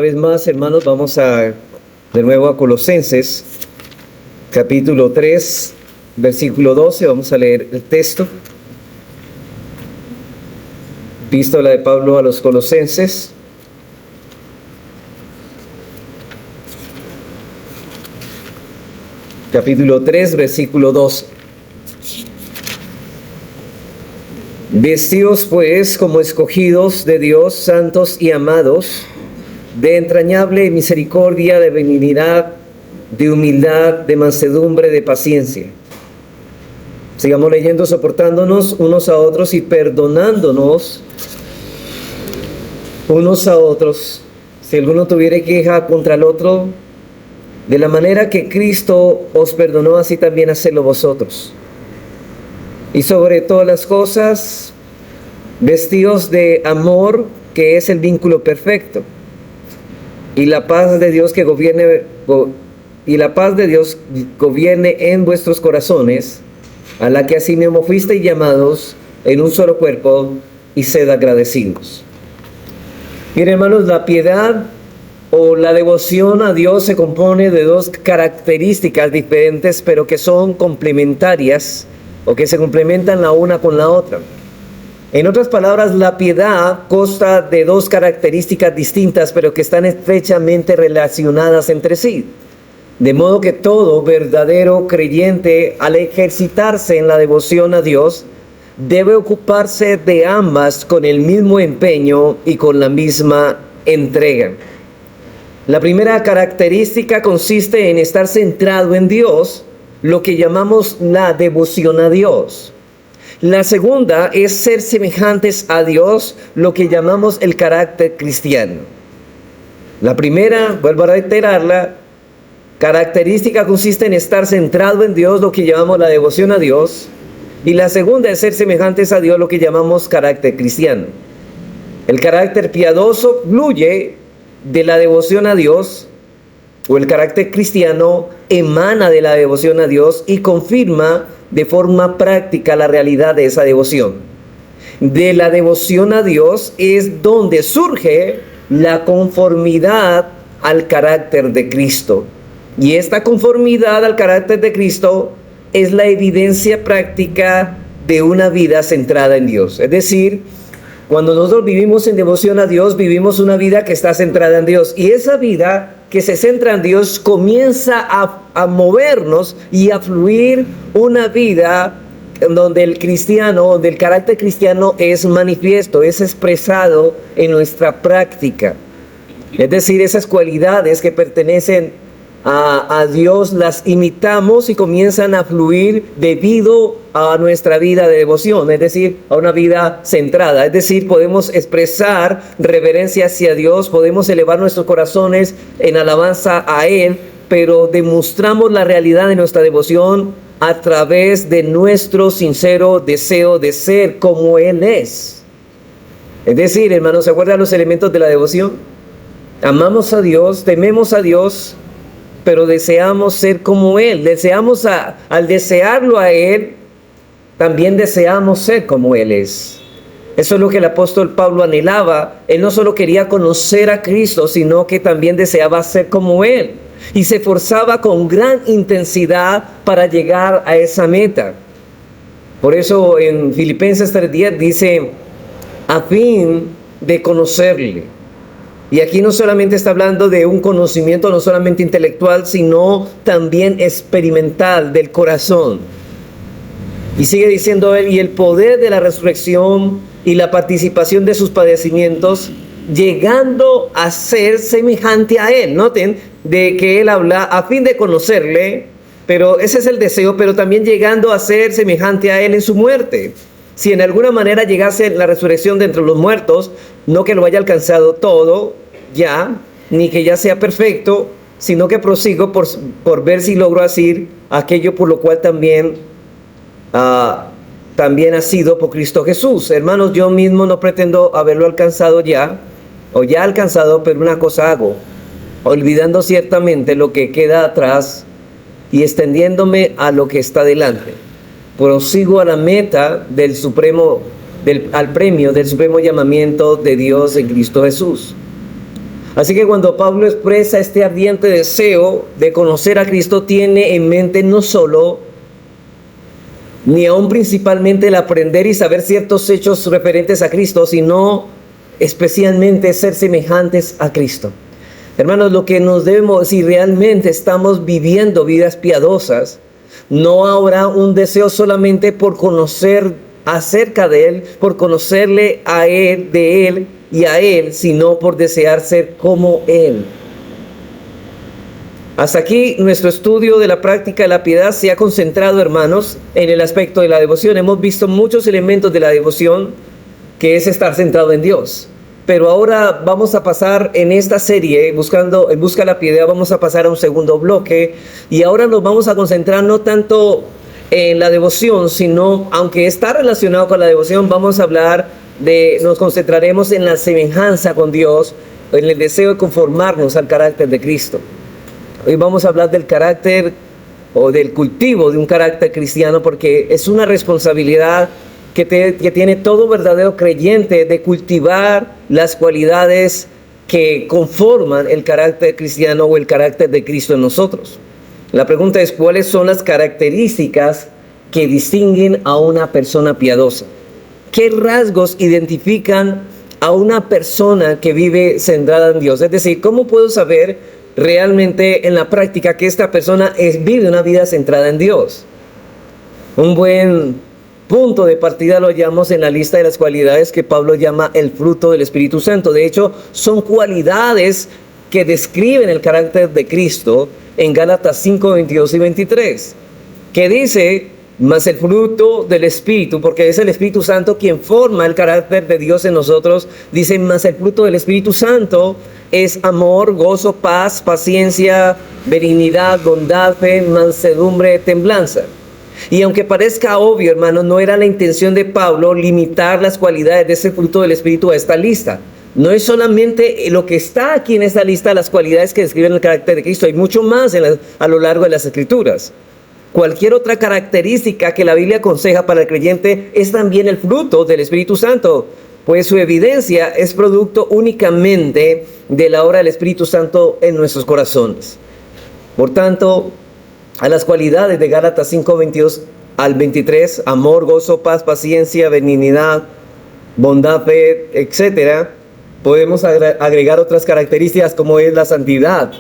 vez más, hermanos, vamos de nuevo a Colosenses, capítulo 3, versículo 12. Vamos a leer el texto. Epístola de Pablo a los Colosenses. Capítulo 3, versículo 12. Vestidos pues como escogidos de Dios, santos y amados, de entrañable misericordia, de benignidad, de humildad, de mansedumbre, de paciencia. Sigamos leyendo, soportándonos unos a otros y perdonándonos unos a otros, si alguno tuviere queja contra el otro, de la manera que Cristo os perdonó, así también hacedlo vosotros. Y sobre todas las cosas, vestidos de amor, que es el vínculo perfecto. Y la paz de Dios gobierne en vuestros corazones, a la que asimismo fuisteis llamados en un solo cuerpo, y sed agradecidos. Miren, hermanos, la piedad o la devoción a Dios se compone de dos características diferentes, pero que son complementarias o que se complementan la una con la otra. En otras palabras, la piedad consta de dos características distintas, pero que están estrechamente relacionadas entre sí. De modo que todo verdadero creyente, al ejercitarse en la devoción a Dios, debe ocuparse de ambas con el mismo empeño y con la misma entrega. La primera característica consiste en estar centrado en Dios, lo que llamamos la devoción a Dios. La segunda es ser semejantes a Dios, lo que llamamos el carácter cristiano. La primera, vuelvo a reiterarla, característica consiste en estar centrado en Dios, lo que llamamos la devoción a Dios. Y la segunda es ser semejantes a Dios, lo que llamamos carácter cristiano. El carácter piadoso fluye de la devoción a Dios, o el carácter cristiano emana de la devoción a Dios y confirma de forma práctica la realidad de esa devoción. De la devoción a Dios es donde surge la conformidad al carácter de Cristo. Y esta conformidad al carácter de Cristo es la evidencia práctica de una vida centrada en Dios. Es decir, cuando nosotros vivimos en devoción a Dios, vivimos una vida que está centrada en Dios. Y esa vida que se centra en Dios comienza a movernos y a fluir una vida donde el cristiano, donde el carácter cristiano es manifiesto, es expresado en nuestra práctica. Es decir, esas cualidades que pertenecen a Dios las imitamos y comienzan a fluir debido a nuestra vida de devoción, es decir, a una vida centrada. Es decir, podemos expresar reverencia hacia Dios, podemos elevar nuestros corazones en alabanza a Él, pero demostramos la realidad de nuestra devoción a través de nuestro sincero deseo de ser como Él es. Es decir, hermanos, ¿se acuerdan los elementos de la devoción? Amamos a Dios, tememos a Dios, pero deseamos ser como Él. Al desearlo a Él, también deseamos ser como Él es. Eso es lo que el apóstol Pablo anhelaba. Él no solo quería conocer a Cristo, sino que también deseaba ser como Él. Y se esforzaba con gran intensidad para llegar a esa meta. Por eso en Filipenses 3:10 dice, a fin de conocerle. Y aquí no solamente está hablando de un conocimiento, no solamente intelectual, sino también experimental del corazón. Y sigue diciendo él, y el poder de la resurrección y la participación de sus padecimientos, llegando a ser semejante a él. Noten de que él habla a fin de conocerle, pero ese es el deseo, pero también llegando a ser semejante a él en su muerte. Si en alguna manera llegase la resurrección de entre los muertos, no que lo haya alcanzado todo ya, ni que ya sea perfecto, sino que prosigo por ver si logro hacer aquello por lo cual también ha sido por Cristo Jesús. Hermanos, yo mismo no pretendo haberlo alcanzado ya, o ya alcanzado, pero una cosa hago, olvidando ciertamente lo que queda atrás y extendiéndome a lo que está delante. Prosigo a la meta al premio del supremo llamamiento de Dios en Cristo Jesús. Así que cuando Pablo expresa este ardiente deseo de conocer a Cristo, tiene en mente no solo, ni aún principalmente el aprender y saber ciertos hechos referentes a Cristo, sino especialmente ser semejantes a Cristo. Hermanos, lo que nos debemos, si realmente estamos viviendo vidas piadosas, no habrá un deseo solamente por conocer acerca de Él, por conocerle a Él, de Él y a Él, sino por desear ser como Él. Hasta aquí nuestro estudio de la práctica de la piedad se ha concentrado, hermanos, en el aspecto de la devoción. Hemos visto muchos elementos de la devoción, que es estar centrado en Dios. Pero ahora vamos a pasar en esta serie, en busca de la piedad, vamos a pasar a un segundo bloque. Y ahora nos vamos a concentrar no tanto en la devoción, sino, aunque está relacionado con la devoción, nos concentraremos en la semejanza con Dios, en el deseo de conformarnos al carácter de Cristo. Hoy vamos a hablar del carácter o del cultivo de un carácter cristiano, porque es una responsabilidad que tiene todo verdadero creyente de cultivar las cualidades que conforman el carácter cristiano o el carácter de Cristo en nosotros. La pregunta es, ¿cuáles son las características que distinguen a una persona piadosa? ¿Qué rasgos identifican a una persona que vive centrada en Dios? Es decir, ¿cómo puedo saber realmente en la práctica que esta persona vive una vida centrada en Dios? Un buen punto de partida lo hallamos en la lista de las cualidades que Pablo llama el fruto del Espíritu Santo. De hecho, son cualidades que describen el carácter de Cristo en Gálatas 5, 22 y 23, que dice, mas el fruto del Espíritu, porque es el Espíritu Santo quien forma el carácter de Dios en nosotros, dice, mas el fruto del Espíritu Santo es amor, gozo, paz, paciencia, benignidad, bondad, fe, mansedumbre, templanza. Y aunque parezca obvio, hermanos, no era la intención de Pablo limitar las cualidades de ese fruto del Espíritu a esta lista. No es solamente lo que está aquí en esta lista, las cualidades que describen el carácter de Cristo. Hay mucho más a lo largo de las Escrituras. Cualquier otra característica que la Biblia aconseja para el creyente es también el fruto del Espíritu Santo, pues su evidencia es producto únicamente de la obra del Espíritu Santo en nuestros corazones. Por tanto, a las cualidades de Gálatas 5, 22 al 23, amor, gozo, paz, paciencia, benignidad, bondad, fe, etc., podemos agregar otras características como es la santidad,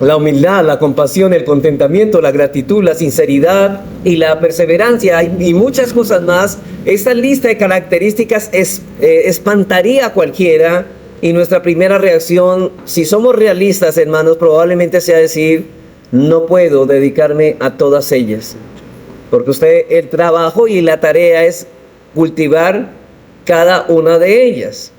la humildad, la compasión, el contentamiento, la gratitud, la sinceridad y la perseverancia y muchas cosas más. Esta lista de características espantaría a cualquiera, y nuestra primera reacción, si somos realistas, hermanos, probablemente sea decir, no puedo dedicarme a todas ellas, porque el trabajo y la tarea es cultivar cada una de ellas.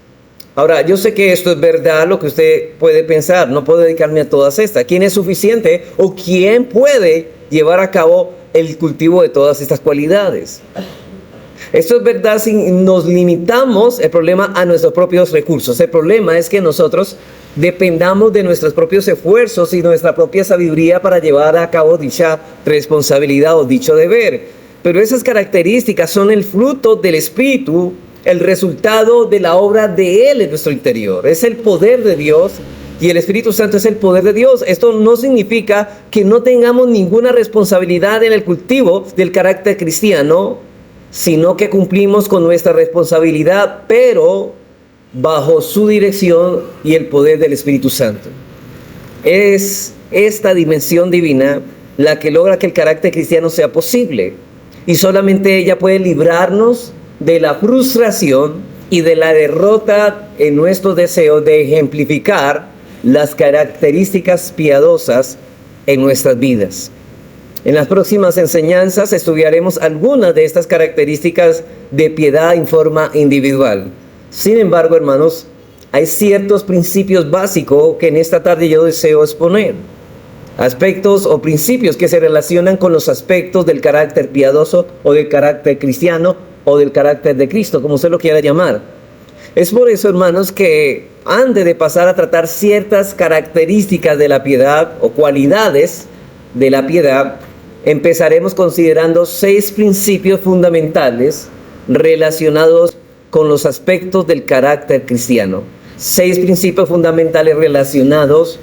Ahora, yo sé que esto es verdad, lo que usted puede pensar, no puedo dedicarme a todas estas. ¿Quién es suficiente o quién puede llevar a cabo el cultivo de todas estas cualidades? Esto es verdad si nos limitamos el problema a nuestros propios recursos. El problema es que nosotros dependamos de nuestros propios esfuerzos y nuestra propia sabiduría para llevar a cabo dicha responsabilidad o dicho deber. Pero esas características son el fruto del Espíritu, el resultado de la obra de Él en nuestro interior. Es el poder de Dios y el Espíritu Santo es el poder de Dios. Esto no significa que no tengamos ninguna responsabilidad en el cultivo del carácter cristiano, sino que cumplimos con nuestra responsabilidad, pero bajo su dirección y el poder del Espíritu Santo. Es esta dimensión divina la que logra que el carácter cristiano sea posible, y solamente ella puede librarnos de la frustración y de la derrota en nuestro deseo de ejemplificar las características piadosas en nuestras vidas. En las próximas enseñanzas estudiaremos algunas de estas características de piedad en forma individual. Sin embargo, hermanos, hay ciertos principios básicos que en esta tarde yo deseo exponer. Aspectos o principios que se relacionan con los aspectos del carácter piadoso o del carácter cristiano o del carácter de Cristo, como usted lo quiera llamar. Es por eso, hermanos, que antes de pasar a tratar ciertas características de la piedad o cualidades de la piedad, empezaremos considerando 6 principios fundamentales relacionados con los aspectos del carácter cristiano. 6 principios fundamentales relacionados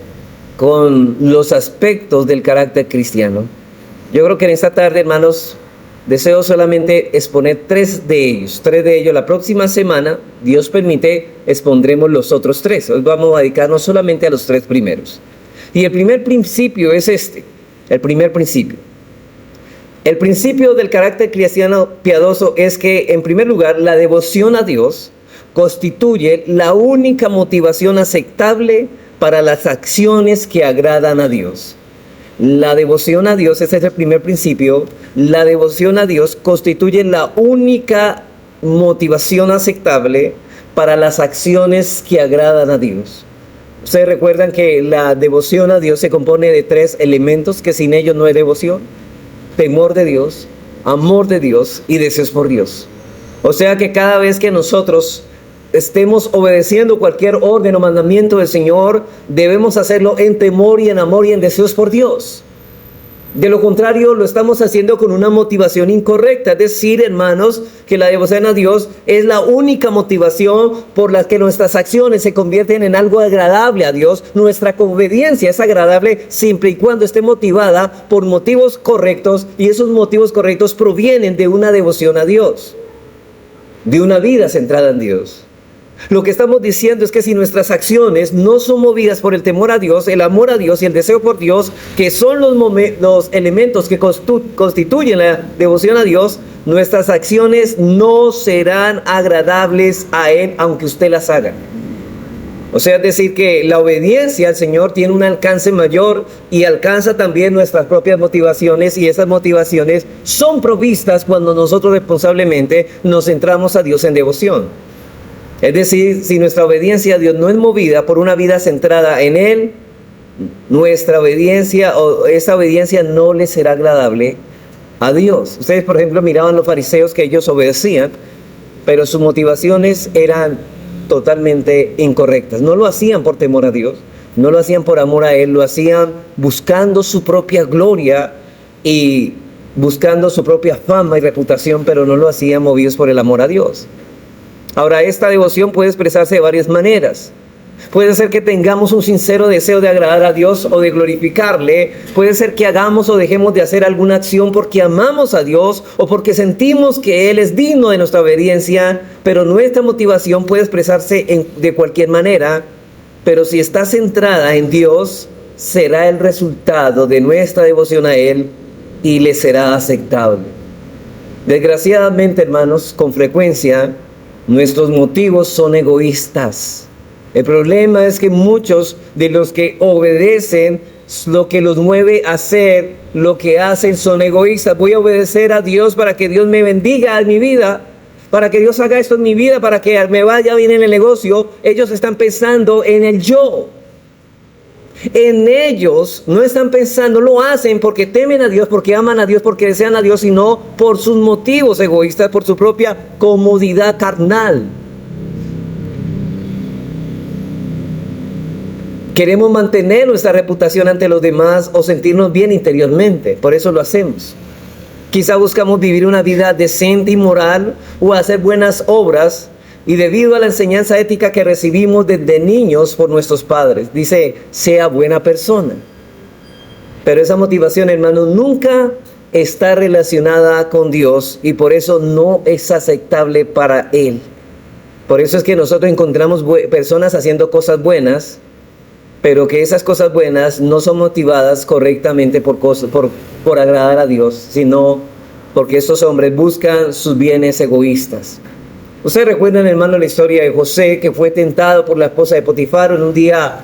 con los aspectos del carácter cristiano. Yo creo que en esta tarde, hermanos, deseo solamente exponer 3 de ellos. 3 de ellos la próxima semana, Dios permite, expondremos los otros 3. Hoy vamos a dedicarnos solamente a los 3 primeros. Y el primer principio es este, el primer principio. El principio del carácter cristiano piadoso es que, en primer lugar, la devoción a Dios constituye la única motivación aceptable para las acciones que agradan a Dios. La devoción a Dios, ese es el primer principio. La devoción a Dios constituye la única motivación aceptable para las acciones que agradan a Dios. Ustedes recuerdan que la devoción a Dios se compone de 3 elementos que sin ellos no hay devoción: temor de Dios, amor de Dios y deseos por Dios. O sea que cada vez que nosotros estemos obedeciendo cualquier orden o mandamiento del Señor, debemos hacerlo en temor y en amor y en deseos por Dios. De lo contrario, lo estamos haciendo con una motivación incorrecta. Es decir, hermanos, que la devoción a Dios es la única motivación por la que nuestras acciones se convierten en algo agradable a Dios. Nuestra obediencia es agradable siempre y cuando esté motivada por motivos correctos, y esos motivos correctos provienen de una devoción a Dios, de una vida centrada en Dios. Lo que estamos diciendo es que si nuestras acciones no son movidas por el temor a Dios, el amor a Dios y el deseo por Dios, que son los elementos que constituyen la devoción a Dios, nuestras acciones no serán agradables a Él, aunque usted las haga. O sea, es decir, que la obediencia al Señor tiene un alcance mayor y alcanza también nuestras propias motivaciones, y esas motivaciones son provistas cuando nosotros responsablemente nos centramos a Dios en devoción. Es decir, si nuestra obediencia a Dios no es movida por una vida centrada en Él, nuestra obediencia o esa obediencia no le será agradable a Dios. Ustedes, por ejemplo, miraban los fariseos que ellos obedecían, pero sus motivaciones eran totalmente incorrectas. No lo hacían por temor a Dios, no lo hacían por amor a Él, lo hacían buscando su propia gloria y buscando su propia fama y reputación, pero no lo hacían movidos por el amor a Dios. Ahora, esta devoción puede expresarse de varias maneras. Puede ser que tengamos un sincero deseo de agradar a Dios o de glorificarle. Puede ser que hagamos o dejemos de hacer alguna acción porque amamos a Dios o porque sentimos que Él es digno de nuestra obediencia. Pero nuestra motivación puede expresarse de cualquier manera. Pero si está centrada en Dios, será el resultado de nuestra devoción a Él y le será aceptable. Desgraciadamente, hermanos, con frecuencia nuestros motivos son egoístas. El problema es que muchos de los que obedecen, lo que los mueve a hacer lo que hacen, son egoístas. Voy a obedecer a Dios para que Dios me bendiga en mi vida, para que Dios haga esto en mi vida, para que me vaya bien en el negocio. Ellos están pensando en el yo. En ellos no están pensando, lo hacen porque temen a Dios, porque aman a Dios, porque desean a Dios, sino por sus motivos egoístas, por su propia comodidad carnal. Queremos mantener nuestra reputación ante los demás o sentirnos bien interiormente, por eso lo hacemos. Quizá buscamos vivir una vida decente y moral o hacer buenas obras, y debido a la enseñanza ética que recibimos desde niños por nuestros padres, dice, sea buena persona. Pero esa motivación, hermanos, nunca está relacionada con Dios y por eso no es aceptable para Él. Por eso es que nosotros encontramos personas haciendo cosas buenas, pero que esas cosas buenas no son motivadas correctamente por agradar a Dios, sino porque estos hombres buscan sus bienes egoístas. Ustedes recuerdan, hermano, la historia de José, que fue tentado por la esposa de Potifar en un día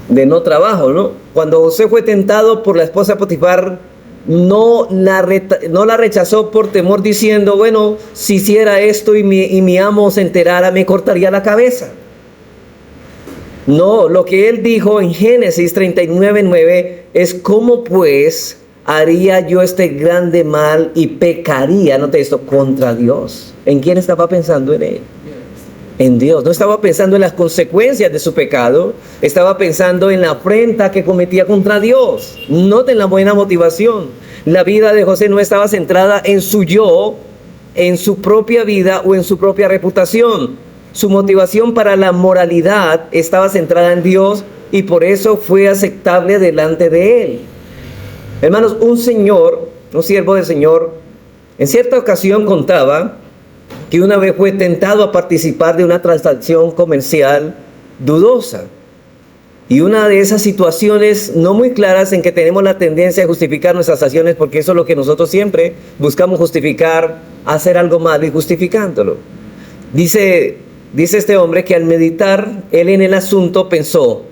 de no trabajo, ¿no? Cuando José fue tentado por la esposa de Potifar, no la rechazó por temor, diciendo, bueno, si hiciera esto y mi amo se enterara, me cortaría la cabeza. No, lo que él dijo en Génesis 39:9 es, ¿cómo pues haría yo este grande mal y pecaría, note esto, contra Dios? ¿En quién estaba pensando? En él. En Dios. No estaba pensando en las consecuencias de su pecado, estaba pensando en la afrenta que cometía contra Dios. Noten la buena motivación. La vida de José no estaba centrada en su yo, en su propia vida o en su propia reputación. su motivación para la moralidad estaba centrada en Dios y por eso fue aceptable delante de Él. Hermanos, un siervo del Señor, en cierta ocasión contaba que una vez fue tentado a participar de una transacción comercial dudosa. Y una de esas situaciones no muy claras en que tenemos la tendencia a justificar nuestras acciones, porque eso es lo que nosotros siempre buscamos justificar, hacer algo malo y justificándolo. Dice este hombre que al meditar él en el asunto pensó,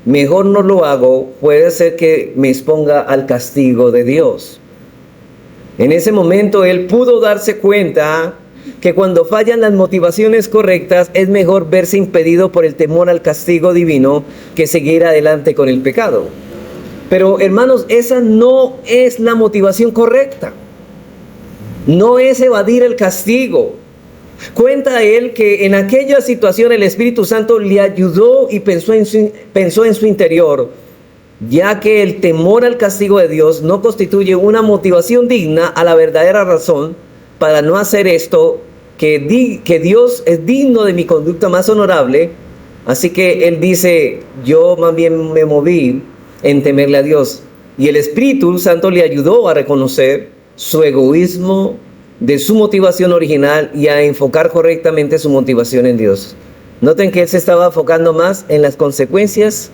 mejor no lo hago, puede ser que me exponga al castigo de Dios. En ese momento él pudo darse cuenta que cuando fallan las motivaciones correctas es mejor verse impedido por el temor al castigo divino que seguir adelante con el pecado. Pero hermanos, esa no es la motivación correcta. No es evadir el castigo. Cuenta él que en aquella situación el Espíritu Santo le ayudó y pensó en su interior, ya que el temor al castigo de Dios no constituye una motivación digna a la verdadera razón para no hacer esto, que Dios es digno de mi conducta más honorable. Así que él dice, yo más bien me moví en temerle a Dios. Y el Espíritu Santo le ayudó a reconocer su egoísmo de su motivación original y a enfocar correctamente su motivación en Dios. Noten que él se estaba enfocando más en las consecuencias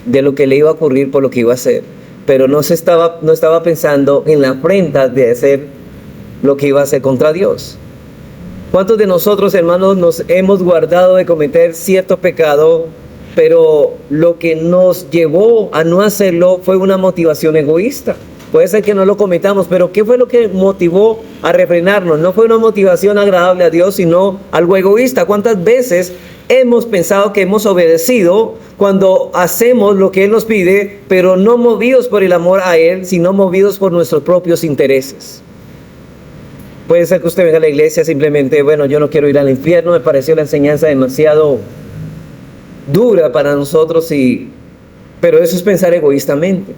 de lo que le iba a ocurrir por lo que iba a hacer, pero no estaba pensando en la afrenta de hacer lo que iba a hacer contra Dios. ¿Cuántos de nosotros, hermanos, nos hemos guardado de cometer cierto pecado, pero lo que nos llevó a no hacerlo fue una motivación egoísta? Puede ser que no lo cometamos, pero ¿qué fue lo que motivó a refrenarnos? No fue una motivación agradable a Dios, sino algo egoísta. ¿Cuántas veces hemos pensado que hemos obedecido cuando hacemos lo que Él nos pide, pero no movidos por el amor a Él, sino movidos por nuestros propios intereses? Puede ser que usted venga a la iglesia simplemente, bueno, yo no quiero ir al infierno, me pareció la enseñanza demasiado dura para nosotros, pero eso es pensar egoístamente.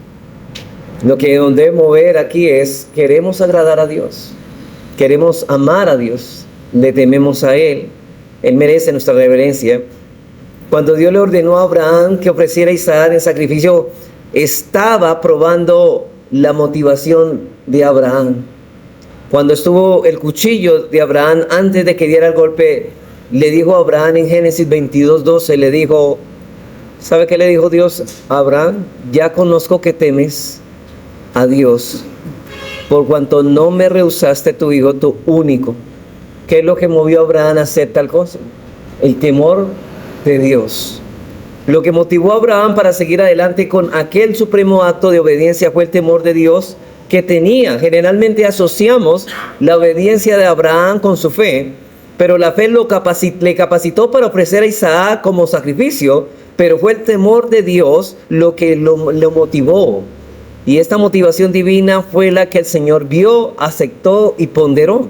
Lo que debemos ver aquí es, queremos agradar a Dios, queremos amar a Dios, le tememos a Él, Él merece nuestra reverencia. Cuando Dios le ordenó a Abraham que ofreciera a Isaac en sacrificio, estaba probando la motivación de Abraham. Cuando estuvo el cuchillo de Abraham, antes de que diera el golpe, le dijo a Abraham en Génesis 22:12, le dijo, ¿sabe qué le dijo Dios a Abraham? Ya conozco que temes a Dios, por cuanto no me rehusaste tu hijo, tu único. ¿Qué es lo que movió a Abraham a hacer tal cosa? El temor de Dios. Lo que motivó a Abraham para seguir adelante con aquel supremo acto de obediencia fue el temor de Dios que tenía. Generalmente asociamos la obediencia de Abraham con su fe, pero la fe le capacitó para ofrecer a Isaac como sacrificio, pero fue el temor de Dios lo que lo motivó. Y esta motivación divina fue la que el Señor vio, aceptó y ponderó.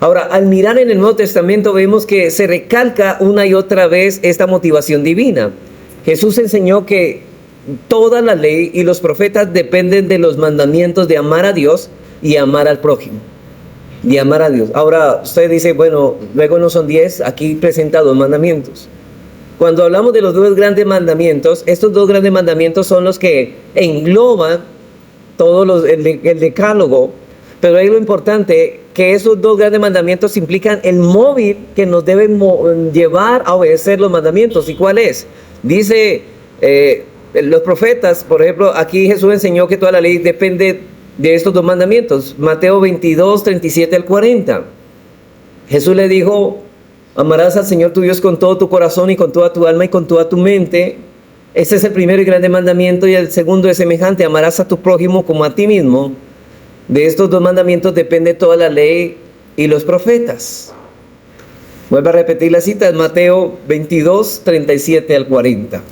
Ahora, al mirar en el Nuevo Testamento vemos que se recalca una y otra vez esta motivación divina. Jesús enseñó que toda la ley y los profetas dependen de los mandamientos de amar a Dios y amar al prójimo. De amar a Dios. Ahora, usted dice, bueno, luego no son 10, aquí presenta 2 mandamientos. Cuando hablamos de los 2 grandes mandamientos, estos 2 grandes mandamientos son los que engloban todo el decálogo, pero ahí lo importante, que esos 2 grandes mandamientos implican el móvil que nos debe llevar a obedecer los mandamientos. ¿Y cuál es? Dice los profetas, por ejemplo, aquí Jesús enseñó que toda la ley depende de estos 2 mandamientos. Mateo 22, 37 al 40. Jesús le dijo, amarás al Señor tu Dios con todo tu corazón y con toda tu alma y con toda tu mente. Ese es el primero y grande mandamiento, y el segundo es semejante, amarás a tu prójimo como a ti mismo. De estos 2 mandamientos depende toda la ley y los profetas. Vuelvo a repetir la cita, es Mateo 22, 37 al 40.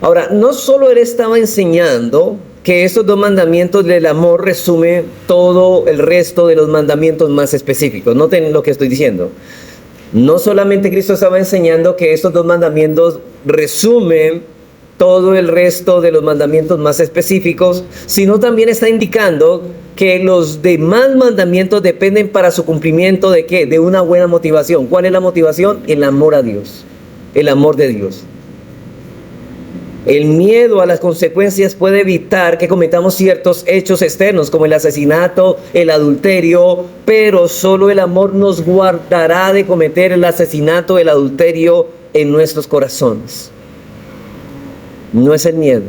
Ahora, no solo él estaba enseñando que estos 2 mandamientos del amor resumen todo el resto de los mandamientos más específicos. Noten lo que estoy diciendo. No solamente Cristo estaba enseñando que estos 2 mandamientos resumen todo el resto de los mandamientos más específicos, sino también está indicando que los demás mandamientos dependen para su cumplimiento ¿de qué? De una buena motivación. ¿Cuál es la motivación? El amor a Dios, el amor de Dios. El miedo a las consecuencias puede evitar que cometamos ciertos hechos externos como el asesinato, el adulterio, pero solo el amor nos guardará de cometer el asesinato, el adulterio en nuestros corazones. No es el miedo.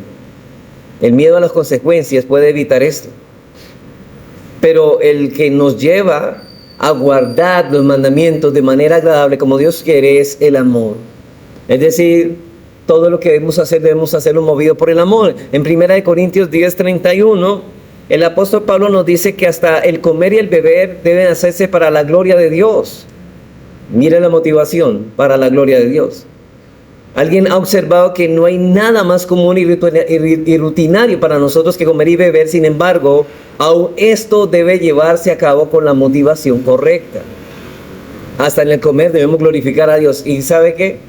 El miedo a las consecuencias puede evitar esto. Pero el que nos lleva a guardar los mandamientos de manera agradable como Dios quiere es el amor. Es decir, todo lo que debemos hacerlo movido por el amor. En 1 Corintios 10:31, el apóstol Pablo nos dice que hasta el comer y el beber deben hacerse para la gloria de Dios. Mire la motivación, para la gloria de Dios. Alguien ha observado que no hay nada más común y rutinario para nosotros que comer y beber. Sin embargo, aún esto debe llevarse a cabo con la motivación correcta. Hasta en el comer debemos glorificar a Dios. ¿Y sabe qué?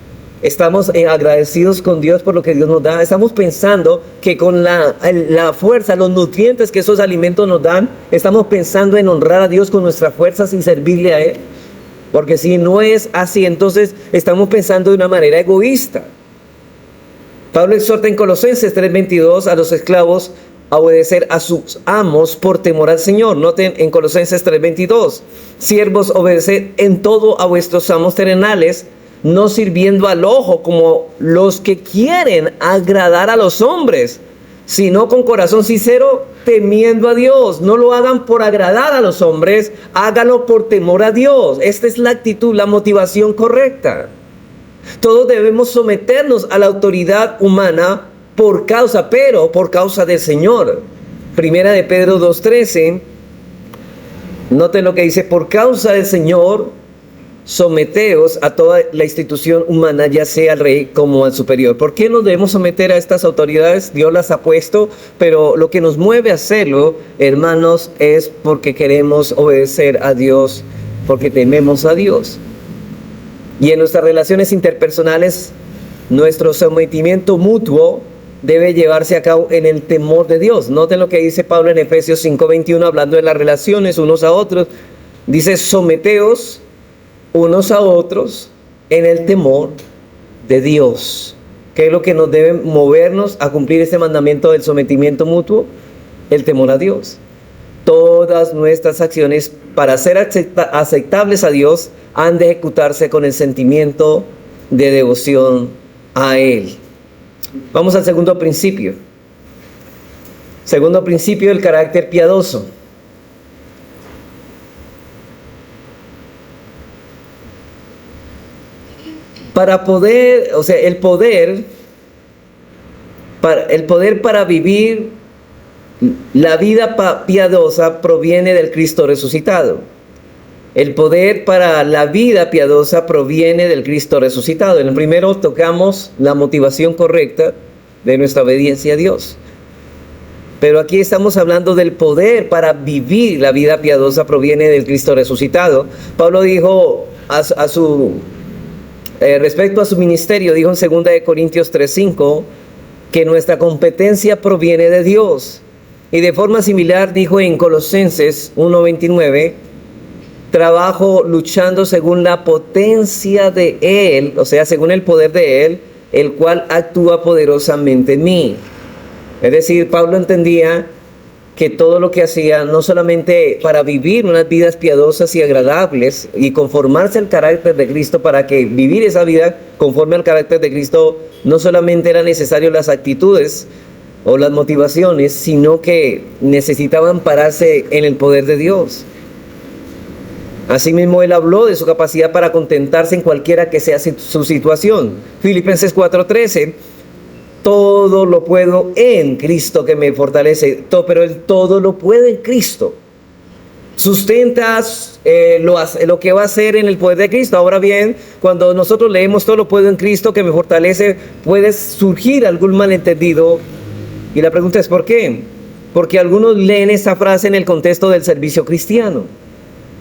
Estamos agradecidos con Dios por lo que Dios nos da. Estamos pensando que con la fuerza, los nutrientes que esos alimentos nos dan, estamos pensando en honrar a Dios con nuestras fuerzas y servirle a Él. Porque si no es así, entonces estamos pensando de una manera egoísta. Pablo exhorta en Colosenses 3:22 a los esclavos a obedecer a sus amos por temor al Señor. Noten en Colosenses 3:22, siervos, obedeced en todo a vuestros amos terrenales, no sirviendo al ojo como los que quieren agradar a los hombres, sino con corazón sincero, temiendo a Dios. No lo hagan por agradar a los hombres, háganlo por temor a Dios. Esta es la actitud, la motivación correcta. Todos debemos someternos a la autoridad humana por causa del Señor. Primera de Pedro 2:13, noten lo que dice: por causa del Señor, someteos a toda la institución humana, ya sea al rey como al superior. ¿Por qué nos debemos someter a estas autoridades? Dios las ha puesto, pero lo que nos mueve a hacerlo, hermanos, es porque queremos obedecer a Dios, porque tememos a Dios. Y en nuestras relaciones interpersonales, nuestro sometimiento mutuo debe llevarse a cabo en el temor de Dios. Noten lo que dice Pablo en Efesios 5:21, hablando de las relaciones unos a otros. Dice: someteos unos a otros en el temor de Dios. ¿Qué es lo que nos debe movernos a cumplir este mandamiento del sometimiento mutuo? El temor a Dios. Todas nuestras acciones para ser aceptables a Dios han de ejecutarse con el sentimiento de devoción a Él. Vamos al segundo principio. Segundo principio, el carácter piadoso. Para poder, el poder para vivir la vida piadosa proviene del Cristo resucitado. El poder para la vida piadosa proviene del Cristo resucitado. En el primero tocamos la motivación correcta de nuestra obediencia a Dios. Pero aquí estamos hablando del poder para vivir la vida piadosa proviene del Cristo resucitado. Pablo dijo respecto a su ministerio, dijo en 2 Corintios 3:5 que nuestra competencia proviene de Dios. Y de forma similar dijo en Colosenses 1:29, trabajo luchando según la potencia de Él, según el poder de Él, el cual actúa poderosamente en mí. Es decir, Pablo entendía que todo lo que hacía, no solamente para vivir unas vidas piadosas y agradables y conformarse al carácter de Cristo, para que vivir esa vida conforme al carácter de Cristo, no solamente eran necesarias las actitudes o las motivaciones, sino que necesitaban pararse en el poder de Dios. Asimismo, él habló de su capacidad para contentarse en cualquiera que sea su situación. Filipenses 4:13, todo lo puedo en Cristo que me fortalece. Pero el todo lo puede en Cristo. Sustentas lo que va a hacer en el poder de Cristo. Ahora bien, cuando nosotros leemos todo lo puedo en Cristo que me fortalece, puede surgir algún malentendido. Y la pregunta es ¿por qué? Porque algunos leen esa frase en el contexto del servicio cristiano.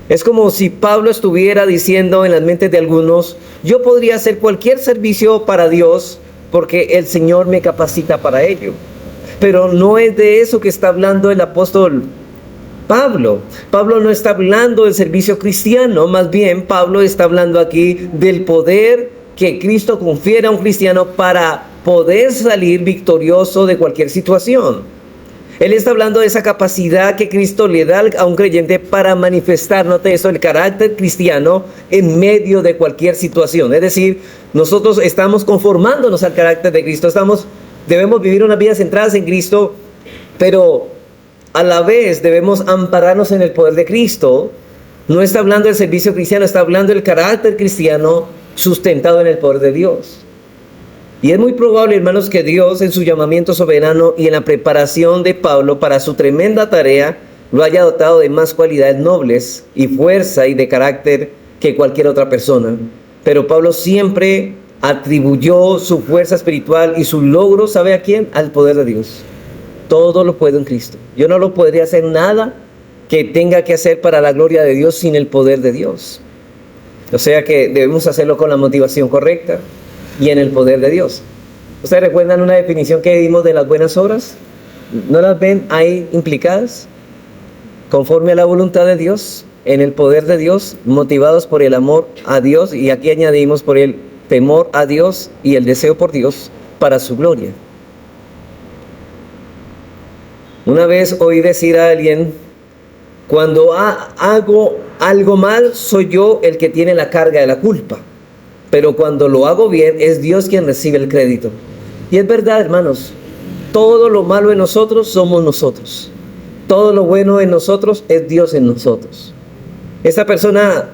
Es como si Pablo estuviera diciendo en las mentes de algunos: yo podría hacer cualquier servicio para Dios porque el Señor me capacita para ello. Pero no es de eso que está hablando el apóstol Pablo. Pablo no está hablando del servicio cristiano, más bien Pablo está hablando aquí del poder que Cristo confiere a un cristiano para poder salir victorioso de cualquier situación. Él está hablando de esa capacidad que Cristo le da a un creyente para manifestar, note eso, el carácter cristiano en medio de cualquier situación. Es decir, nosotros estamos conformándonos al carácter de Cristo, debemos vivir unas vidas centradas en Cristo, pero a la vez debemos ampararnos en el poder de Cristo. No está hablando del servicio cristiano, está hablando del carácter cristiano sustentado en el poder de Dios. Y es muy probable, hermanos, que Dios en su llamamiento soberano y en la preparación de Pablo para su tremenda tarea lo haya dotado de más cualidades nobles y fuerza y de carácter que cualquier otra persona. Pero Pablo siempre atribuyó su fuerza espiritual y su logro, ¿sabe a quién? Al poder de Dios. Todo lo puedo en Cristo. Yo no lo podría hacer nada que tenga que hacer para la gloria de Dios sin el poder de Dios. O sea que debemos hacerlo con la motivación correcta y en el poder de Dios. ¿Ustedes recuerdan una definición que dimos de las buenas obras? ¿No las ven ahí implicadas? Conforme a la voluntad de Dios, en el poder de Dios, motivados por el amor a Dios, y aquí añadimos por el temor a Dios y el deseo por Dios para su gloria. Una vez oí decir a alguien: cuando hago algo mal, soy yo el que tiene la carga de la culpa, pero cuando lo hago bien, es Dios quien recibe el crédito. Y es verdad, hermanos, todo lo malo en nosotros somos nosotros, todo lo bueno en nosotros es Dios en nosotros. Esta persona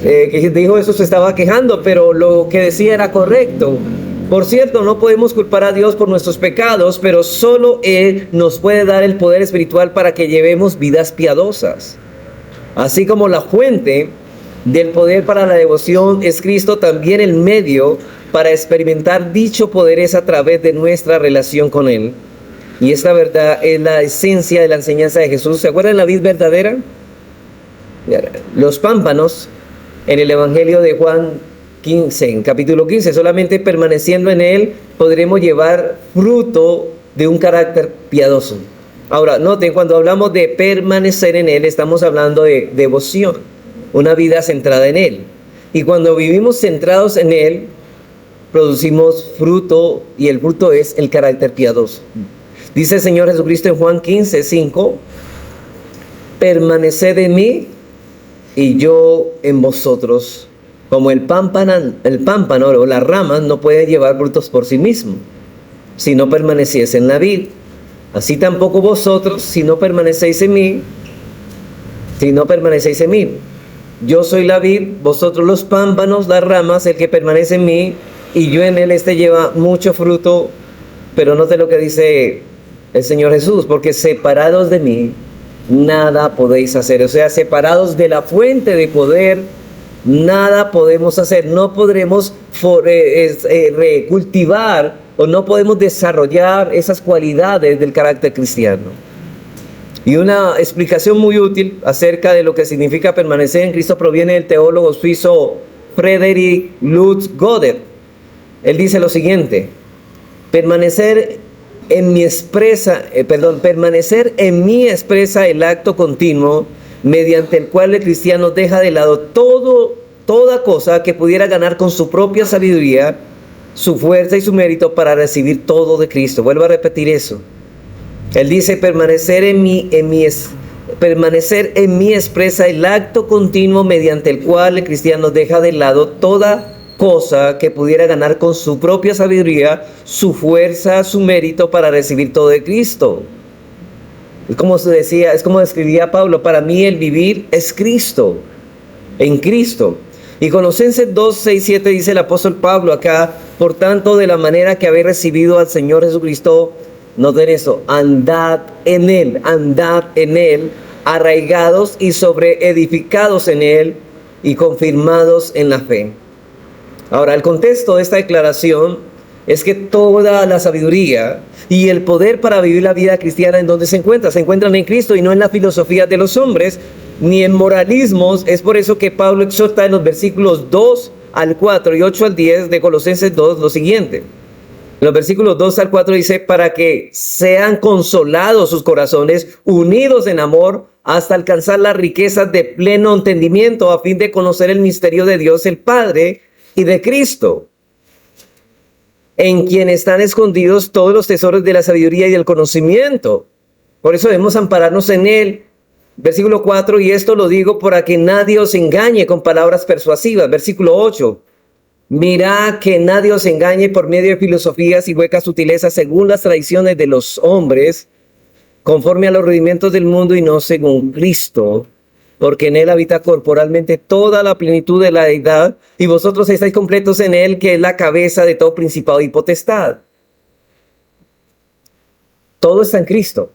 que dijo eso se estaba quejando, pero lo que decía era correcto. Por cierto, no podemos culpar a Dios por nuestros pecados, pero solo Él nos puede dar el poder espiritual para que llevemos vidas piadosas. Así como la fuente del poder para la devoción es Cristo, también el medio para experimentar dicho poder es a través de nuestra relación con Él. Y esta verdad es la esencia de la enseñanza de Jesús. ¿Se acuerdan la vid verdadera? Los pámpanos en el Evangelio de Juan 15, en capítulo 15, solamente permaneciendo en Él podremos llevar fruto de un carácter piadoso. Ahora, noten, cuando hablamos de permanecer en Él, estamos hablando de devoción, una vida centrada en Él. Y cuando vivimos centrados en Él, producimos fruto, y el fruto es el carácter piadoso. Dice el Señor Jesucristo en Juan 15, 5, permaneced en mí y yo en vosotros. Como el pámpano o las ramas no pueden llevar frutos por sí mismo, si no permaneciese en la vid. Así tampoco vosotros, si no permanecéis en mí. Yo soy la vid, vosotros los pámpanos, las ramas. El que permanece en mí y yo en él, este lleva mucho fruto. Pero note lo que dice el Señor Jesús: porque separados de mí, nada podéis hacer. O sea, separados de la fuente de poder, nada podemos hacer. No podremos recultivar o no podemos desarrollar esas cualidades del carácter cristiano. Y una explicación muy útil acerca de lo que significa permanecer en Cristo proviene del teólogo suizo Frederick Lutz Goddard. Él dice lo siguiente: permanecer en mí expresa el acto continuo mediante el cual el cristiano deja de lado toda cosa que pudiera ganar con su propia sabiduría, su fuerza y su mérito para recibir todo de Cristo. Vuelvo a repetir eso. Él dice: permanecer en mí expresa el acto continuo mediante el cual el cristiano deja de lado toda cosa que pudiera ganar con su propia sabiduría, su fuerza, su mérito para recibir todo de Cristo. Es como describía Pablo: para mí el vivir es Cristo, en Cristo. Y Colosenses 2, 6, 7 dice el apóstol Pablo acá: por tanto, de la manera que habéis recibido al Señor Jesucristo, noten eso, andad en Él, arraigados y sobreedificados en Él y confirmados en la fe. Ahora, el contexto de esta declaración es que toda la sabiduría y el poder para vivir la vida cristiana, ¿en dónde se encuentra? Se encuentran en Cristo y no en la filosofía de los hombres, ni en moralismos. Es por eso que Pablo exhorta en los versículos 2 al 4 y 8 al 10 de Colosenses 2 lo siguiente. En los versículos 2 al 4 dice, para que sean consolados sus corazones, unidos en amor, hasta alcanzar las riquezas de pleno entendimiento, a fin de conocer el misterio de Dios el Padre y de Cristo, en quien están escondidos todos los tesoros de la sabiduría y del conocimiento. Por eso debemos ampararnos en él. Versículo 4, y esto lo digo para que nadie os engañe con palabras persuasivas. Versículo 8, mirad que nadie os engañe por medio de filosofías y huecas sutilezas según las tradiciones de los hombres, conforme a los rudimentos del mundo y no según Cristo, porque en él habita corporalmente toda la plenitud de la deidad, y vosotros estáis completos en él, que es la cabeza de todo principado y potestad. Todo está en Cristo,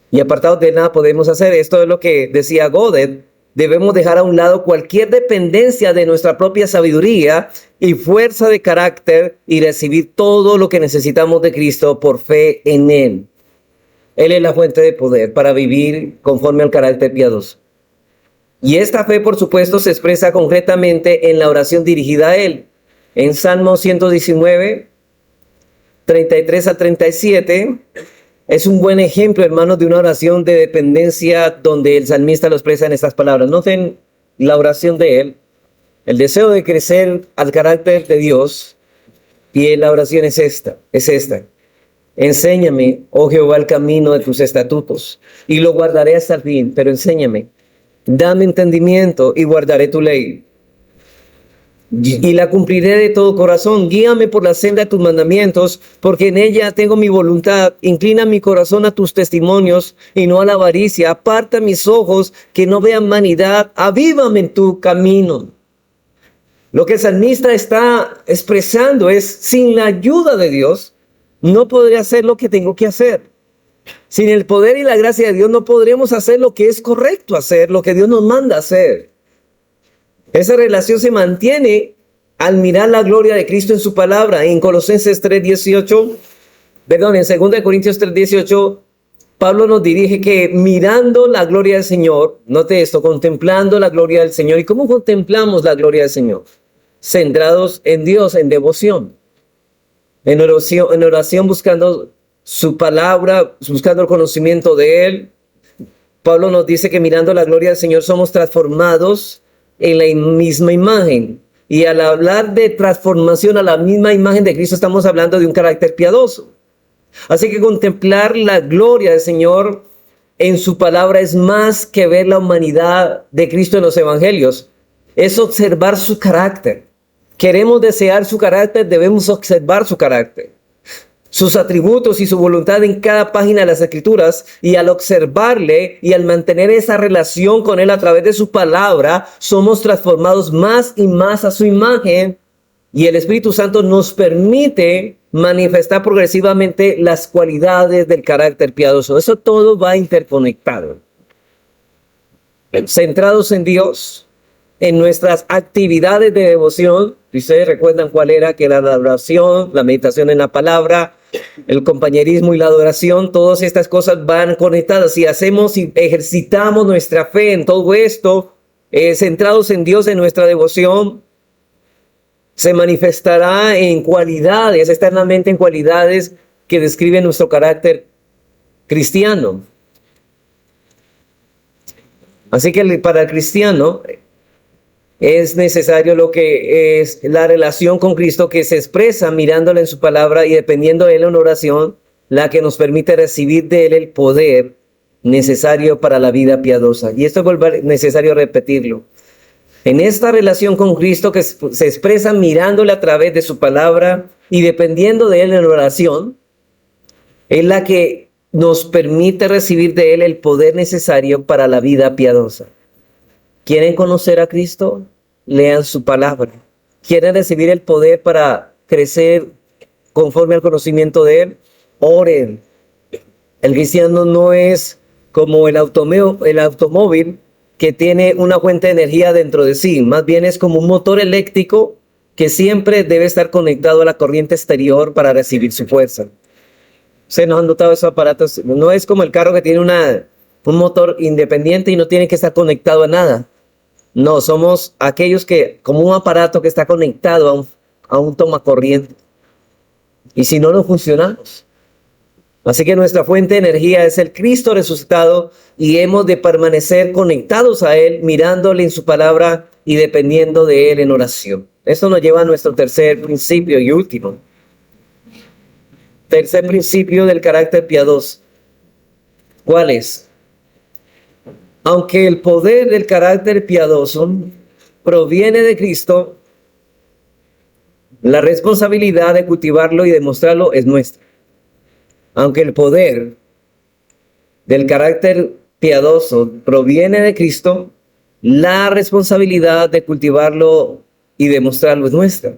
y apartados de nada podemos hacer. Esto es lo que decía Godet. Debemos dejar a un lado cualquier dependencia de nuestra propia sabiduría y fuerza de carácter y recibir todo lo que necesitamos de Cristo por fe en él. Él es la fuente de poder para vivir conforme al carácter piadoso. Y esta fe, por supuesto, se expresa concretamente en la oración dirigida a él. En Salmo 119, 33 a 37, es un buen ejemplo, hermanos, de una oración de dependencia donde el salmista lo expresa en estas palabras. Noten la oración de él, el deseo de crecer al carácter de Dios, y la oración es esta. Enséñame, oh Jehová, el camino de tus estatutos, y lo guardaré hasta el fin, pero enséñame. Dame entendimiento y guardaré tu ley, y la cumpliré de todo corazón. Guíame por la senda de tus mandamientos, porque en ella tengo mi voluntad. Inclina mi corazón a tus testimonios y no a la avaricia. Aparta mis ojos que no vean vanidad. Avívame en tu camino. Lo que el salmista está expresando es, sin la ayuda de Dios, no podré hacer lo que tengo que hacer. Sin el poder y la gracia de Dios no podremos hacer lo que es correcto hacer, lo que Dios nos manda hacer. Esa relación se mantiene al mirar la gloria de Cristo en su palabra. En Colosenses 3:18, en 2 Corintios 3:18, Pablo nos dirige que mirando la gloria del Señor, note esto, contemplando la gloria del Señor. ¿Y cómo contemplamos la gloria del Señor? Centrados en Dios, en devoción. En oración buscando su palabra, buscando el conocimiento de Él. Pablo nos dice que mirando la gloria del Señor somos transformados en la misma imagen. Y al hablar de transformación a la misma imagen de Cristo, estamos hablando de un carácter piadoso. Así que contemplar la gloria del Señor en su palabra es más que ver la humanidad de Cristo en los evangelios. Es observar su carácter. Queremos desear su carácter, debemos observar su carácter, sus atributos y su voluntad en cada página de las Escrituras, y al observarle y al mantener esa relación con Él a través de su palabra, somos transformados más y más a su imagen, y el Espíritu Santo nos permite manifestar progresivamente las cualidades del carácter piadoso. Eso todo va interconectado. Centrados en Dios, en nuestras actividades de devoción. Si ustedes recuerdan cuál era, que era la oración, la meditación en la palabra, el compañerismo y la adoración, todas estas cosas van conectadas. Si hacemos y ejercitamos nuestra fe en todo esto, centrados en Dios, en nuestra devoción, se manifestará en cualidades, externamente en cualidades que describen nuestro carácter cristiano. Así que para el cristiano es necesario lo que es la relación con Cristo, que se expresa mirándole en su palabra y dependiendo de él en oración, la que nos permite recibir de él el poder necesario para la vida piadosa. Y esto es necesario repetirlo. En esta relación con Cristo, que se expresa mirándole a través de su palabra y dependiendo de él en oración, es la que nos permite recibir de él el poder necesario para la vida piadosa. ¿Quieren conocer a Cristo? Lean su palabra. ¿Quieren recibir el poder para crecer conforme al conocimiento de Él? Oren. El cristiano no es como el automóvil que tiene una fuente de energía dentro de sí. Más bien es como un motor eléctrico que siempre debe estar conectado a la corriente exterior para recibir su fuerza. ¿Ustedes no han notado esos aparatos? No es como el carro que tiene un motor independiente y no tiene que estar conectado a nada. No, somos aquellos que, como un aparato que está conectado a un tomacorriente. Y si no, no funcionamos. Así que nuestra fuente de energía es el Cristo resucitado y hemos de permanecer conectados a Él, mirándole en su palabra y dependiendo de Él en oración. Esto nos lleva a nuestro tercer principio y último. Tercer principio del carácter piadoso. ¿Cuál es? Aunque el poder del carácter piadoso proviene de Cristo, la responsabilidad de cultivarlo y demostrarlo es nuestra. Aunque el poder del carácter piadoso proviene de Cristo, la responsabilidad de cultivarlo y demostrarlo es nuestra.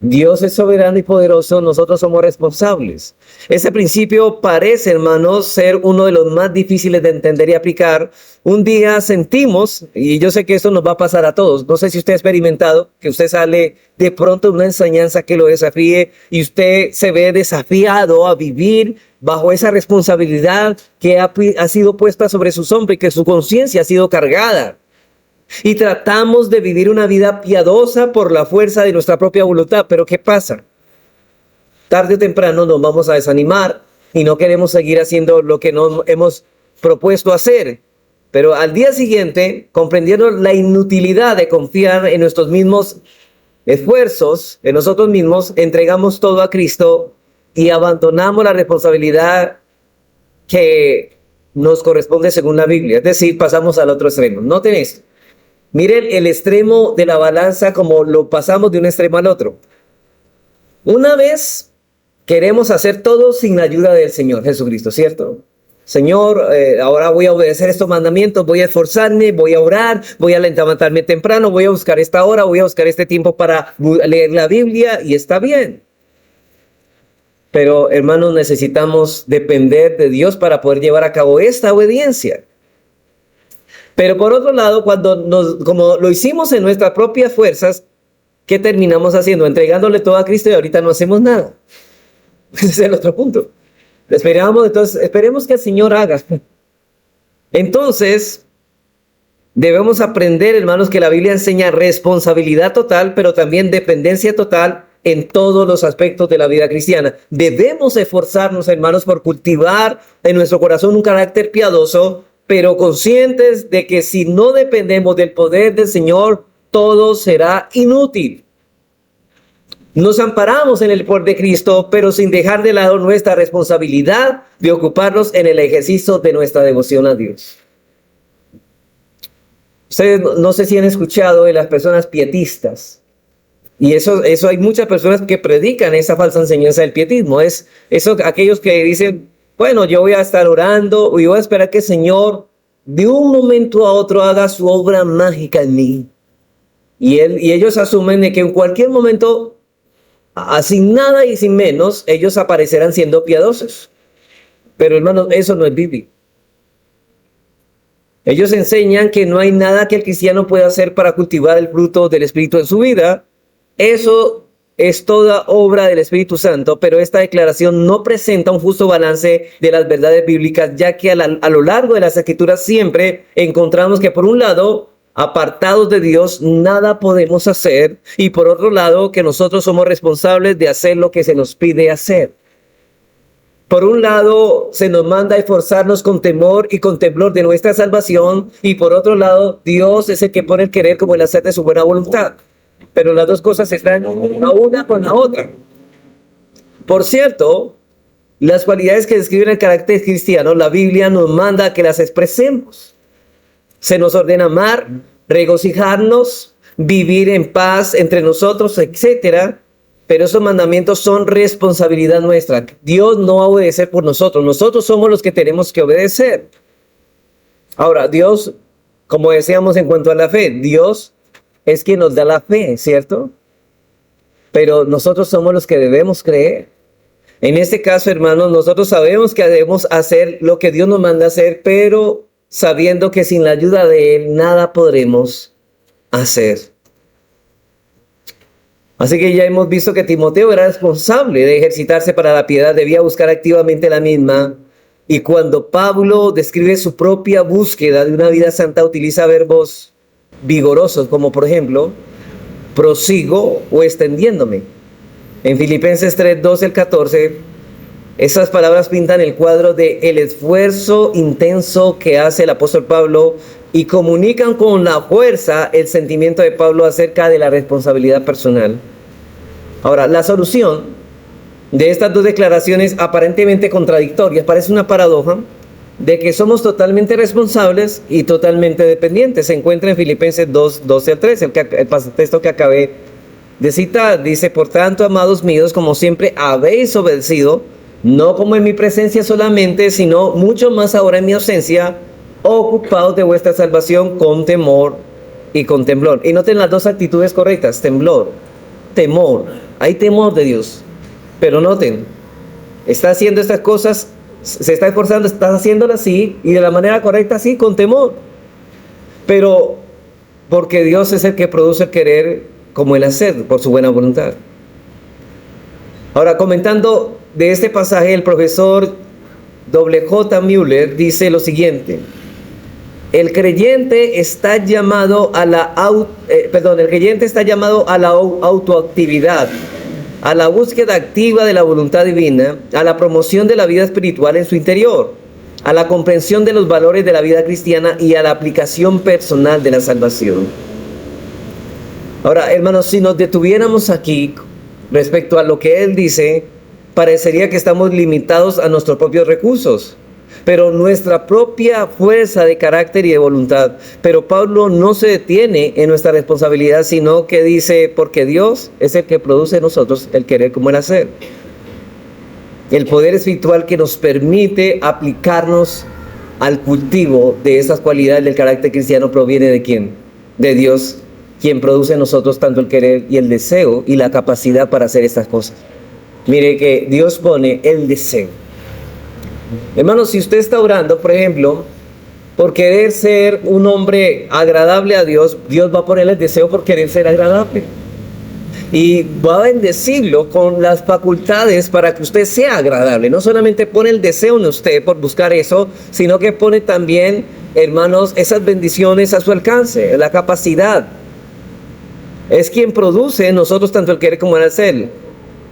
Dios es soberano y poderoso, nosotros somos responsables. Ese principio parece, hermanos, ser uno de los más difíciles de entender y aplicar. Un día sentimos, y yo sé que esto nos va a pasar a todos, no sé si usted ha experimentado, que usted sale de pronto de una enseñanza que lo desafíe y usted se ve desafiado a vivir bajo esa responsabilidad que ha sido puesta sobre sus hombros y que su conciencia ha sido cargada. Y tratamos de vivir una vida piadosa por la fuerza de nuestra propia voluntad. Pero ¿qué pasa? Tarde o temprano nos vamos a desanimar y no queremos seguir haciendo lo que nos hemos propuesto hacer. Pero al día siguiente, comprendiendo la inutilidad de confiar en nuestros mismos esfuerzos, en nosotros mismos, entregamos todo a Cristo y abandonamos la responsabilidad que nos corresponde según la Biblia. Es decir, pasamos al otro extremo. Noten esto. Miren el extremo de la balanza como lo pasamos de un extremo al otro. Una vez queremos hacer todo sin la ayuda del Señor Jesucristo, ¿cierto? Señor, ahora voy a obedecer estos mandamientos, voy a esforzarme, voy a orar, voy a levantarme temprano, voy a buscar esta hora, voy a buscar este tiempo para leer la Biblia y está bien. Pero, hermanos, necesitamos depender de Dios para poder llevar a cabo esta obediencia. Pero por otro lado, como lo hicimos en nuestras propias fuerzas, ¿qué terminamos haciendo? Entregándole todo a Cristo y ahorita no hacemos nada. Ese es el otro punto. Esperemos que el Señor haga. Entonces, debemos aprender, hermanos, que la Biblia enseña responsabilidad total, pero también dependencia total en todos los aspectos de la vida cristiana. Debemos esforzarnos, hermanos, por cultivar en nuestro corazón un carácter piadoso, pero conscientes de que si no dependemos del poder del Señor, todo será inútil. Nos amparamos en el poder de Cristo, pero sin dejar de lado nuestra responsabilidad de ocuparnos en el ejercicio de nuestra devoción a Dios. Ustedes no sé si han escuchado de las personas pietistas. Y eso hay muchas personas que predican esa falsa enseñanza del pietismo. Aquellos que dicen, bueno, yo voy a estar orando y voy a esperar que el Señor de un momento a otro haga su obra mágica en mí. Y ellos asumen de que en cualquier momento, sin nada y sin menos, ellos aparecerán siendo piadosos. Pero hermanos, eso no es bíblico. Ellos enseñan que no hay nada que el cristiano pueda hacer para cultivar el fruto del Espíritu en su vida. Eso es toda obra del Espíritu Santo, pero esta declaración no presenta un justo balance de las verdades bíblicas, ya que a lo largo de las Escrituras siempre encontramos que por un lado, apartados de Dios, nada podemos hacer, y por otro lado, que nosotros somos responsables de hacer lo que se nos pide hacer. Por un lado, se nos manda a esforzarnos con temor y con temblor de nuestra salvación, y por otro lado, Dios es el que pone el querer como el hacer de su buena voluntad. Pero las dos cosas están una con la otra. Por cierto, las cualidades que describen el carácter cristiano, la Biblia nos manda a que las expresemos. Se nos ordena amar, regocijarnos, vivir en paz entre nosotros, etc. Pero esos mandamientos son responsabilidad nuestra. Dios no va a obedecer por nosotros. Nosotros somos los que tenemos que obedecer. Ahora, Dios, como decíamos en cuanto a la fe, Dios es quien nos da la fe, ¿cierto? Pero nosotros somos los que debemos creer. En este caso, hermanos, nosotros sabemos que debemos hacer lo que Dios nos manda hacer, pero sabiendo que sin la ayuda de Él nada podremos hacer. Así que ya hemos visto que Timoteo era responsable de ejercitarse para la piedad, debía buscar activamente la misma. Y cuando Pablo describe su propia búsqueda de una vida santa, utiliza verbos vigorosos, como por ejemplo, prosigo o extendiéndome. En Filipenses 3, 12 al 14, esas palabras pintan el cuadro de el esfuerzo intenso que hace el apóstol Pablo y comunican con la fuerza el sentimiento de Pablo acerca de la responsabilidad personal. Ahora, la solución de estas dos declaraciones aparentemente contradictorias parece una paradoja de que somos totalmente responsables y totalmente dependientes. Se encuentra en Filipenses 2, 12 al 13, el texto que acabé de citar. Dice: por tanto, amados míos, como siempre habéis obedecido, no como en mi presencia solamente, sino mucho más ahora en mi ausencia, ocupados de vuestra salvación con temor y con temblor. Y noten las dos actitudes correctas: temblor, temor. Hay temor de Dios. Pero noten, está haciendo estas cosas, se está esforzando, está haciéndolas así, y de la manera correcta, sí, con temor. Pero porque Dios es el que produce el querer como el hacer, por su buena voluntad. Ahora, comentando de este pasaje, el profesor W.J. Mueller dice lo siguiente: el creyente está llamado a la autoactividad, a la búsqueda activa de la voluntad divina, a la promoción de la vida espiritual en su interior, a la comprensión de los valores de la vida cristiana y a la aplicación personal de la salvación. Ahora, hermanos, si nos detuviéramos aquí respecto a lo que él dice, parecería que estamos limitados a nuestros propios recursos, pero nuestra propia fuerza de carácter y de voluntad. Pero Pablo no se detiene en nuestra responsabilidad, sino que dice: porque Dios es el que produce en nosotros el querer como el hacer. El poder espiritual que nos permite aplicarnos al cultivo de esas cualidades del carácter cristiano proviene ¿de quién? De Dios, quien produce en nosotros tanto el querer y el deseo y la capacidad para hacer estas cosas. Mire que Dios pone el deseo. Hermanos, si usted está orando, por ejemplo, por querer ser un hombre agradable a Dios, Dios va a poner el deseo por querer ser agradable. Y va a bendecirlo con las facultades para que usted sea agradable. No solamente pone el deseo en usted por buscar eso, sino que pone también, hermanos, esas bendiciones a su alcance, la capacidad. Es quien produce en nosotros tanto el querer como el hacer.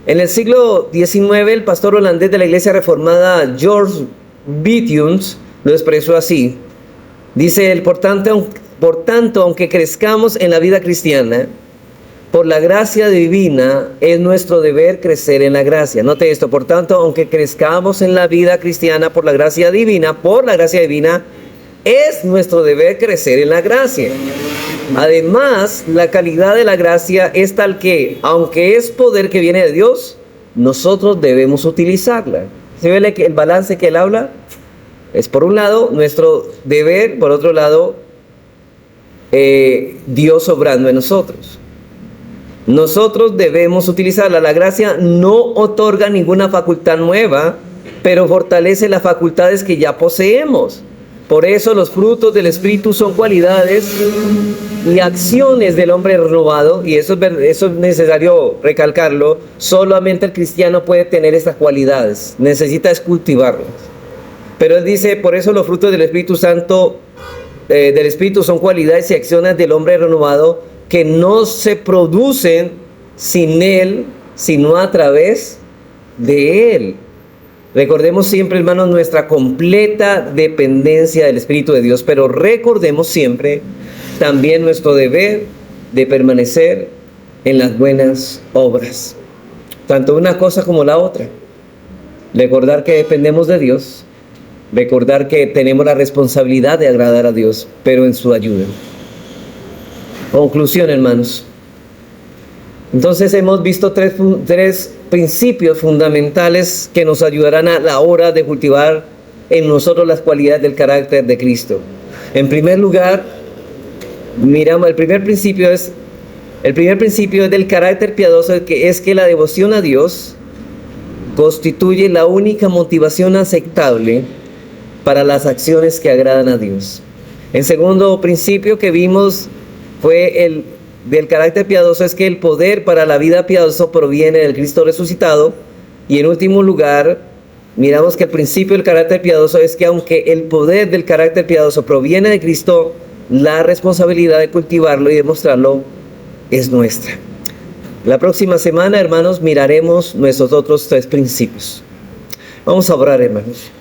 En el siglo XIX, el pastor holandés de la iglesia reformada, George Beathuns, lo expresó así. Dice él: por tanto, aunque crezcamos en la vida cristiana, por la gracia divina, es nuestro deber crecer en la gracia. Note esto: por tanto, aunque crezcamos en la vida cristiana por la gracia divina, es nuestro deber crecer en la gracia. Además, la calidad de la gracia es tal que, aunque es poder que viene de Dios, nosotros debemos utilizarla. ¿Se ve el balance que él habla? Es por un lado nuestro deber, por otro lado Dios obrando en nosotros. Nosotros debemos utilizarla. La gracia no otorga ninguna facultad nueva, pero fortalece las facultades que ya poseemos. Por eso los frutos del Espíritu son cualidades y acciones del hombre renovado, y eso es necesario recalcarlo. Solamente el cristiano puede tener estas cualidades, necesita cultivarlas. Pero él dice: por eso los frutos del Espíritu Santo, del Espíritu, son cualidades y acciones del hombre renovado que no se producen sin él, sino a través de él. Recordemos siempre, hermanos, nuestra completa dependencia del Espíritu de Dios, pero recordemos siempre también nuestro deber de permanecer en las buenas obras. Tanto una cosa como la otra. Recordar que dependemos de Dios, recordar que tenemos la responsabilidad de agradar a Dios, pero en su ayuda. Conclusión, hermanos. Entonces hemos visto tres principios fundamentales que nos ayudarán a la hora de cultivar en nosotros las cualidades del carácter de Cristo. En primer lugar, miramos, el primer principio es del carácter piadoso, que es que la devoción a Dios constituye la única motivación aceptable para las acciones que agradan a Dios. El segundo principio que vimos fue el del carácter piadoso, es que el poder para la vida piadosa proviene del Cristo resucitado. Y en último lugar, miramos que el principio del carácter piadoso es que aunque el poder del carácter piadoso proviene de Cristo, la responsabilidad de cultivarlo y demostrarlo es nuestra. La próxima semana, hermanos, miraremos nuestros otros 3 principios. Vamos a orar, hermanos.